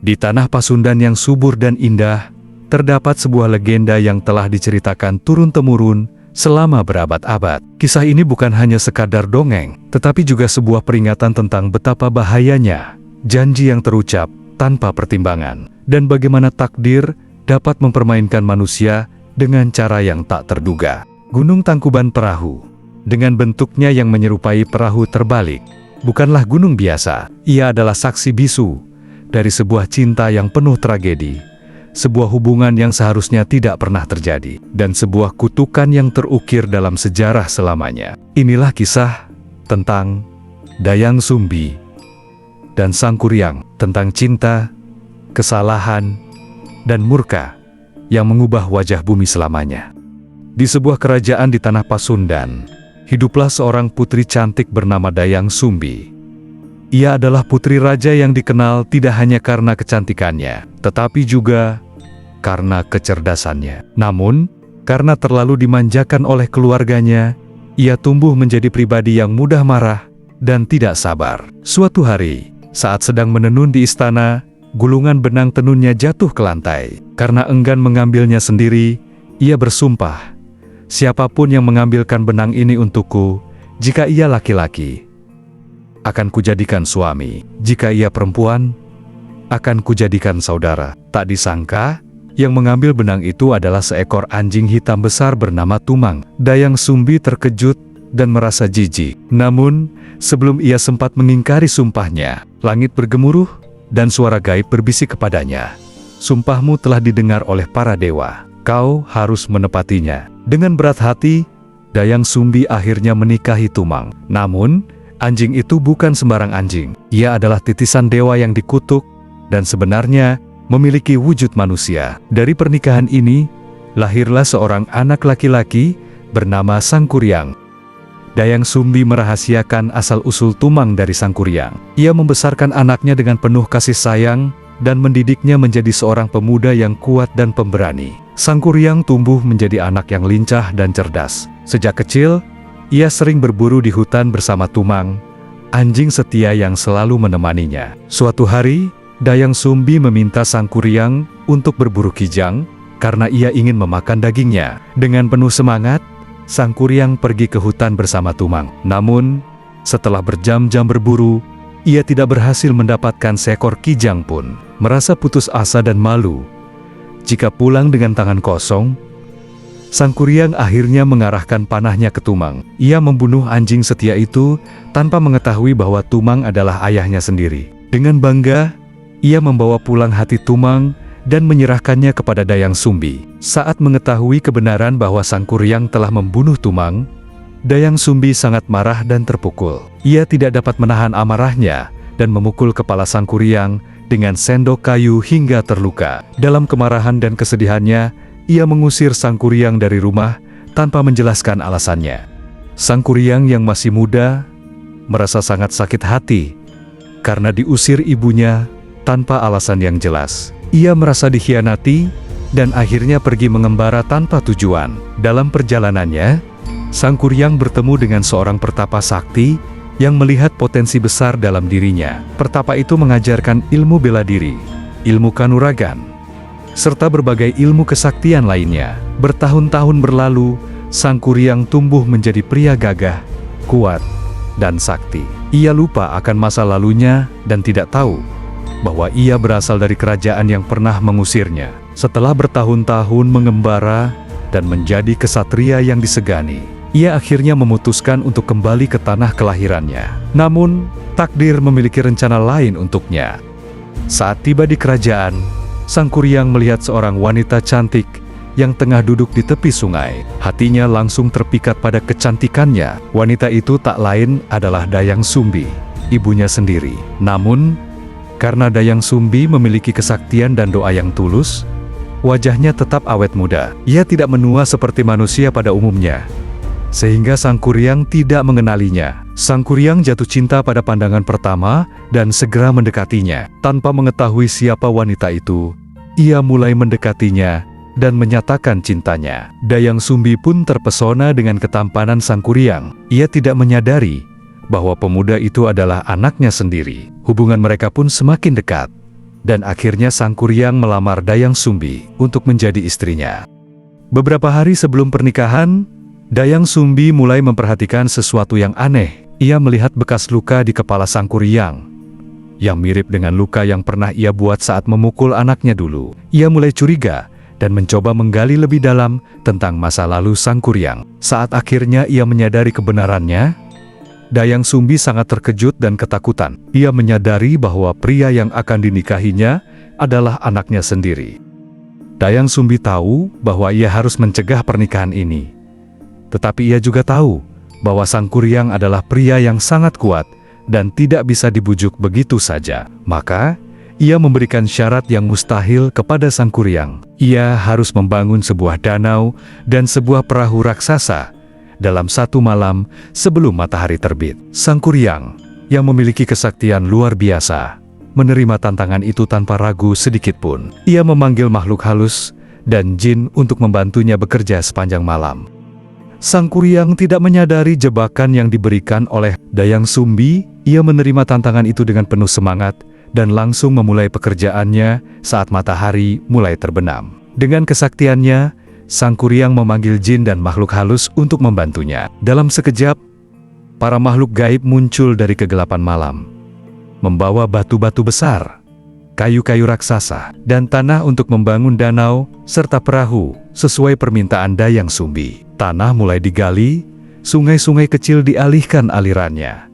Di tanah Pasundan yang subur dan indah, terdapat sebuah legenda yang telah diceritakan turun-temurun selama berabad-abad. Kisah ini bukan hanya sekadar dongeng, tetapi juga sebuah peringatan tentang betapa bahayanya janji yang terucap tanpa pertimbangan, dan bagaimana takdir dapat mempermainkan manusia dengan cara yang tak terduga. Gunung Tangkuban Perahu, dengan bentuknya yang menyerupai perahu terbalik, bukanlah gunung biasa. Ia adalah saksi bisu dari sebuah cinta yang penuh tragedi, sebuah hubungan yang seharusnya tidak pernah terjadi, dan sebuah kutukan yang terukir dalam sejarah selamanya. Inilah kisah tentang Dayang Sumbi dan Sangkuriang, tentang cinta, kesalahan, dan murka yang mengubah wajah bumi selamanya. Di sebuah kerajaan di tanah Pasundan, hiduplah seorang putri cantik bernama Dayang Sumbi. Ia adalah putri raja yang dikenal tidak hanya karena kecantikannya, tetapi juga karena kecerdasannya. Namun, karena terlalu dimanjakan oleh keluarganya, ia tumbuh menjadi pribadi yang mudah marah dan tidak sabar. Suatu hari, saat sedang menenun di istana, gulungan benang tenunnya jatuh ke lantai. Karena enggan mengambilnya sendiri, ia bersumpah, "Siapapun yang mengambilkan benang ini untukku, jika ia laki-laki, akan kujadikan suami. Jika ia perempuan, akan kujadikan saudara." Tak disangka, yang mengambil benang itu adalah seekor anjing hitam besar bernama Tumang. Dayang Sumbi terkejut dan merasa jijik. Namun, sebelum ia sempat mengingkari sumpahnya, langit bergemuruh dan suara gaib berbisik kepadanya, "Sumpahmu telah didengar oleh para dewa. Kau harus menepatinya." Dengan berat hati, Dayang Sumbi akhirnya menikahi Tumang. Namun, anjing itu bukan sembarang anjing. Ia adalah titisan dewa yang dikutuk dan sebenarnya memiliki wujud manusia. Dari pernikahan ini, lahirlah seorang anak laki-laki bernama Sangkuriang. Dayang Sumbi merahasiakan asal-usul Tumang dari Sangkuriang. Ia membesarkan anaknya dengan penuh kasih sayang dan mendidiknya menjadi seorang pemuda yang kuat dan pemberani. Sangkuriang tumbuh menjadi anak yang lincah dan cerdas. Sejak kecil, ia sering berburu di hutan bersama Tumang, anjing setia yang selalu menemaninya. Suatu hari, Dayang Sumbi meminta Sangkuriang untuk berburu kijang karena ia ingin memakan dagingnya. Dengan penuh semangat, Sangkuriang pergi ke hutan bersama Tumang. Namun, setelah berjam-jam berburu, ia tidak berhasil mendapatkan seekor kijang pun. Merasa putus asa dan malu jika pulang dengan tangan kosong, Sangkuriang akhirnya mengarahkan panahnya ke Tumang. Ia membunuh anjing setia itu tanpa mengetahui bahwa Tumang adalah ayahnya sendiri. Dengan bangga, ia membawa pulang hati Tumang dan menyerahkannya kepada Dayang Sumbi. Saat mengetahui kebenaran bahwa Sangkuriang telah membunuh Tumang, Dayang Sumbi sangat marah dan terpukul. Ia tidak dapat menahan amarahnya dan memukul kepala Sangkuriang dengan sendok kayu hingga terluka. Dalam kemarahan dan kesedihannya, ia mengusir Sangkuriang dari rumah tanpa menjelaskan alasannya. Sangkuriang yang masih muda merasa sangat sakit hati karena diusir ibunya tanpa alasan yang jelas. Ia merasa dikhianati dan akhirnya pergi mengembara tanpa tujuan. Dalam perjalanannya, Sangkuriang bertemu dengan seorang pertapa sakti yang melihat potensi besar dalam dirinya. Pertapa itu mengajarkan ilmu bela diri, ilmu kanuragan, serta berbagai ilmu kesaktian lainnya. Bertahun-tahun berlalu, Sangkuriang tumbuh menjadi pria gagah, kuat, dan sakti. Ia lupa akan masa lalunya dan tidak tahu bahwa ia berasal dari kerajaan yang pernah mengusirnya. Setelah bertahun-tahun mengembara dan menjadi kesatria yang disegani, ia akhirnya memutuskan untuk kembali ke tanah kelahirannya. Namun, takdir memiliki rencana lain untuknya. Saat tiba di kerajaan, Sangkuriang melihat seorang wanita cantik yang tengah duduk di tepi sungai. Hatinya langsung terpikat pada kecantikannya. Wanita itu tak lain adalah Dayang Sumbi, ibunya sendiri. Namun, karena Dayang Sumbi memiliki kesaktian dan doa yang tulus, wajahnya tetap awet muda. Ia tidak menua seperti manusia pada umumnya, sehingga Sangkuriang tidak mengenalinya. Sangkuriang jatuh cinta pada pandangan pertama dan segera mendekatinya. Tanpa mengetahui siapa wanita itu, ia mulai mendekatinya dan menyatakan cintanya. Dayang Sumbi pun terpesona dengan ketampanan Sangkuriang. Ia tidak menyadari bahwa pemuda itu adalah anaknya sendiri. Hubungan mereka pun semakin dekat. dan akhirnya Sang Kuryang melamar Dayang Sumbi untuk menjadi istrinya. Beberapa hari sebelum pernikahan, Dayang Sumbi mulai memperhatikan sesuatu yang aneh. Ia melihat bekas luka di kepala Sang Kuryang, yang mirip dengan luka yang pernah ia buat saat memukul anaknya dulu. Ia mulai curiga dan mencoba menggali lebih dalam tentang masa lalu Sang Kuryang. Saat akhirnya ia menyadari kebenarannya, Dayang Sumbi sangat terkejut dan ketakutan. Ia menyadari bahwa pria yang akan dinikahinya adalah anaknya sendiri. Dayang Sumbi tahu bahwa ia harus mencegah pernikahan ini. Tetapi ia juga tahu bahwa Sang Kuryang adalah pria yang sangat kuat dan tidak bisa dibujuk begitu saja. Maka, ia memberikan syarat yang mustahil kepada Sang Kuryang. Ia harus membangun sebuah danau dan sebuah perahu raksasa dalam satu malam sebelum matahari terbit. Sang Kuryang, yang memiliki kesaktian luar biasa, menerima tantangan itu tanpa ragu sedikit pun. Ia memanggil makhluk halus dan jin untuk membantunya bekerja sepanjang malam. Sang Kuryang tidak menyadari jebakan yang diberikan oleh Dayang Sumbi. Ia menerima tantangan itu dengan penuh semangat dan langsung memulai pekerjaannya saat matahari mulai terbenam. Dengan kesaktiannya, Sang Kuryang memanggil jin dan makhluk halus untuk membantunya. Dalam sekejap, para makhluk gaib muncul dari kegelapan malam, membawa batu-batu besar, kayu-kayu raksasa, dan tanah untuk membangun danau serta perahu sesuai permintaan Dayang Sumbi. Tanah mulai digali, sungai-sungai kecil dialihkan alirannya,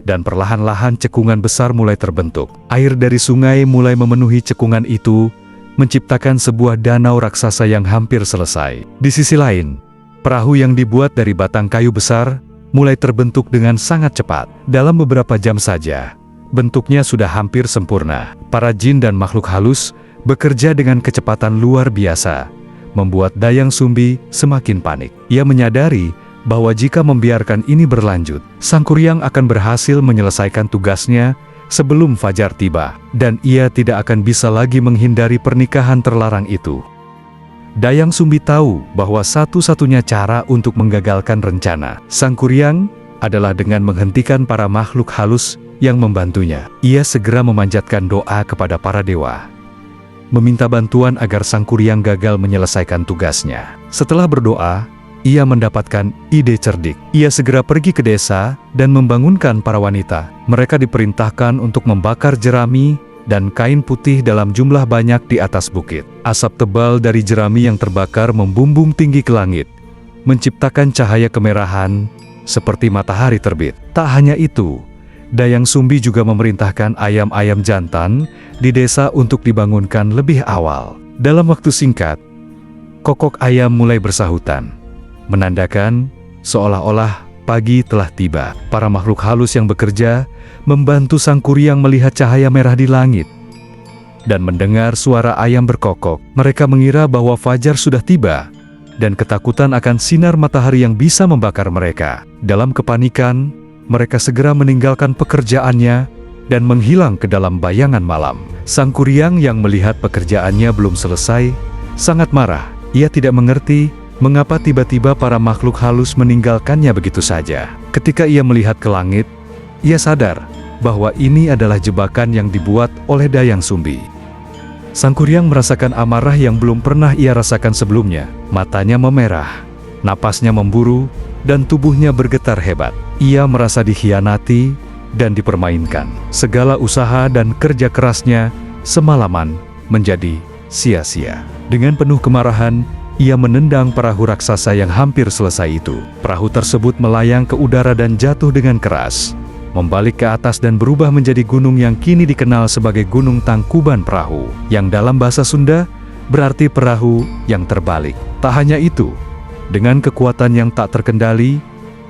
dan perlahan-lahan cekungan besar mulai terbentuk. Air dari sungai mulai memenuhi cekungan itu, menciptakan sebuah danau raksasa yang hampir selesai. Di sisi lain, perahu yang dibuat dari batang kayu besar mulai terbentuk dengan sangat cepat. Dalam beberapa jam saja, bentuknya sudah hampir sempurna. Para jin dan makhluk halus bekerja dengan kecepatan luar biasa, membuat Dayang Sumbi semakin panik. Ia menyadari bahwa jika membiarkan ini berlanjut, Sang Kuryang akan berhasil menyelesaikan tugasnya sebelum fajar tiba, dan ia tidak akan bisa lagi menghindari pernikahan terlarang itu. Dayang Sumbi tahu bahwa satu-satunya cara untuk menggagalkan rencana Sang Kuryang adalah dengan menghentikan para makhluk halus yang membantunya. Ia segera memanjatkan doa kepada para dewa, meminta bantuan agar Sang Kuryang gagal menyelesaikan tugasnya. Setelah berdoa, ia mendapatkan ide cerdik. Ia segera pergi ke desa dan membangunkan para wanita. Mereka diperintahkan untuk membakar jerami dan kain putih dalam jumlah banyak di atas bukit. Asap tebal dari jerami yang terbakar membumbung tinggi ke langit, menciptakan cahaya kemerahan seperti matahari terbit. Tak hanya itu, Dayang Sumbi juga memerintahkan ayam-ayam jantan di desa untuk dibangunkan lebih awal. Dalam waktu singkat, kokok ayam mulai bersahutan, menandakan seolah-olah pagi telah tiba. Para makhluk halus yang bekerja membantu Sang Kuryang melihat cahaya merah di langit dan mendengar suara ayam berkokok. Mereka mengira bahwa fajar sudah tiba dan ketakutan akan sinar matahari yang bisa membakar mereka. Dalam kepanikan, mereka segera meninggalkan pekerjaannya dan menghilang ke dalam bayangan malam. Sang Kuryang yang melihat pekerjaannya belum selesai sangat marah. Ia tidak mengerti mengapa tiba-tiba para makhluk halus meninggalkannya begitu saja. Ketika ia melihat ke langit, ia sadar bahwa ini adalah jebakan yang dibuat oleh Dayang Sumbi. Sang Kuryang merasakan amarah yang belum pernah ia rasakan sebelumnya. Matanya memerah, napasnya memburu, dan tubuhnya bergetar hebat. Ia merasa dikhianati dan dipermainkan. Segala usaha dan kerja kerasnya semalaman menjadi sia-sia. Dengan penuh kemarahan, ia menendang perahu raksasa yang hampir selesai itu. Perahu tersebut melayang ke udara dan jatuh dengan keras, membalik ke atas dan berubah menjadi gunung yang kini dikenal sebagai Gunung Tangkuban Perahu, yang dalam bahasa Sunda berarti perahu yang terbalik. Tak hanya itu, dengan kekuatan yang tak terkendali,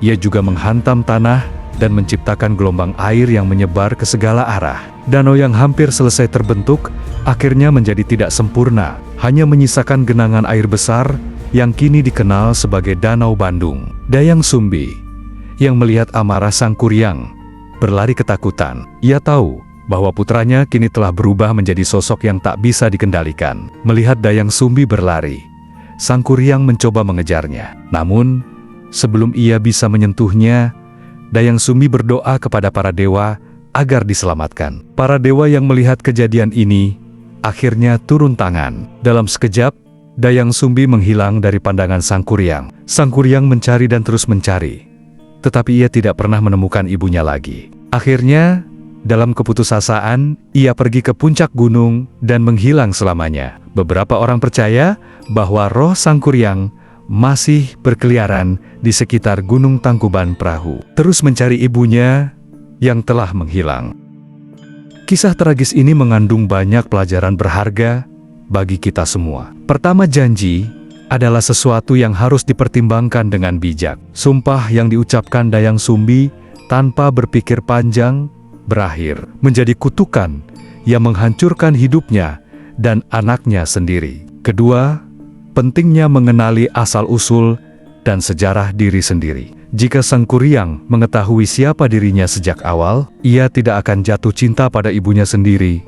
ia juga menghantam tanah dan menciptakan gelombang air yang menyebar ke segala arah. Danau yang hampir selesai terbentuk akhirnya menjadi tidak sempurna, hanya menyisakan genangan air besar yang kini dikenal sebagai Danau Bandung. Dayang Sumbi, yang melihat amarah Sang Kuryang, berlari ketakutan. Ia tahu bahwa putranya kini telah berubah menjadi sosok yang tak bisa dikendalikan. Melihat Dayang Sumbi berlari, Sang Kuryang mencoba mengejarnya. Namun, sebelum ia bisa menyentuhnya, Dayang Sumbi berdoa kepada para dewa agar diselamatkan. Para dewa yang melihat kejadian ini akhirnya turun tangan. Dalam sekejap, Dayang Sumbi menghilang dari pandangan Sang Kuryang. Sang Kuryang mencari dan terus mencari, tetapi ia tidak pernah menemukan ibunya lagi. Akhirnya, dalam keputusasaan, ia pergi ke puncak gunung dan menghilang selamanya. Beberapa orang percaya bahwa roh Sang Kuryang masih berkeliaran di sekitar Gunung Tangkuban Perahu, terus mencari ibunya yang telah menghilang. Kisah tragis ini mengandung banyak pelajaran berharga bagi kita semua. Pertama, janji adalah sesuatu yang harus dipertimbangkan dengan bijak. Sumpah yang diucapkan Dayang Sumbi tanpa berpikir panjang berakhir menjadi kutukan yang menghancurkan hidupnya dan anaknya sendiri. Kedua, pentingnya mengenali asal-usul dan sejarah diri sendiri. Jika Sang Kuryang mengetahui siapa dirinya sejak awal, ia tidak akan jatuh cinta pada ibunya sendiri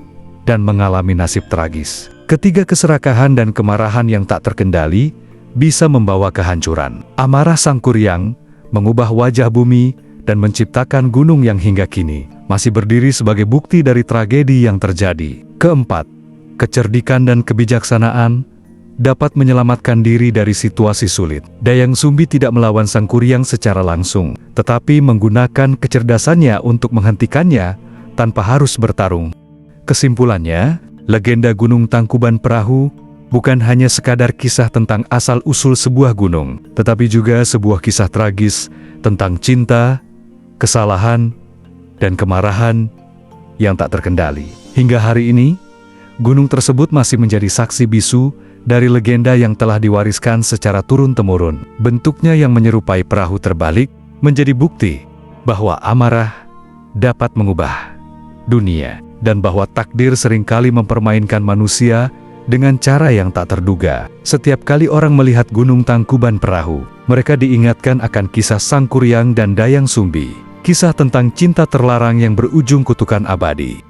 dan mengalami nasib tragis. Ketiga, keserakahan dan kemarahan yang tak terkendali bisa membawa kehancuran. Amarah Sang Kuryang mengubah wajah bumi dan menciptakan gunung yang hingga kini masih berdiri sebagai bukti dari tragedi yang terjadi. Keempat, kecerdikan dan kebijaksanaan dapat menyelamatkan diri dari situasi sulit. Dayang Sumbi tidak melawan Sang Kuryang secara langsung, tetapi menggunakan kecerdasannya untuk menghentikannya tanpa harus bertarung. Kesimpulannya, legenda Gunung Tangkuban Perahu bukan hanya sekadar kisah tentang asal-usul sebuah gunung, tetapi juga sebuah kisah tragis tentang cinta, kesalahan, dan kemarahan yang tak terkendali. Hingga hari ini, gunung tersebut masih menjadi saksi bisu dari legenda yang telah diwariskan secara turun-temurun. Bentuknya yang menyerupai perahu terbalik menjadi bukti bahwa amarah dapat mengubah dunia, dan bahwa takdir seringkali mempermainkan manusia dengan cara yang tak terduga. Setiap kali orang melihat Gunung Tangkuban Perahu, mereka diingatkan akan kisah Sang Kuryang dan Dayang Sumbi, kisah tentang cinta terlarang yang berujung kutukan abadi.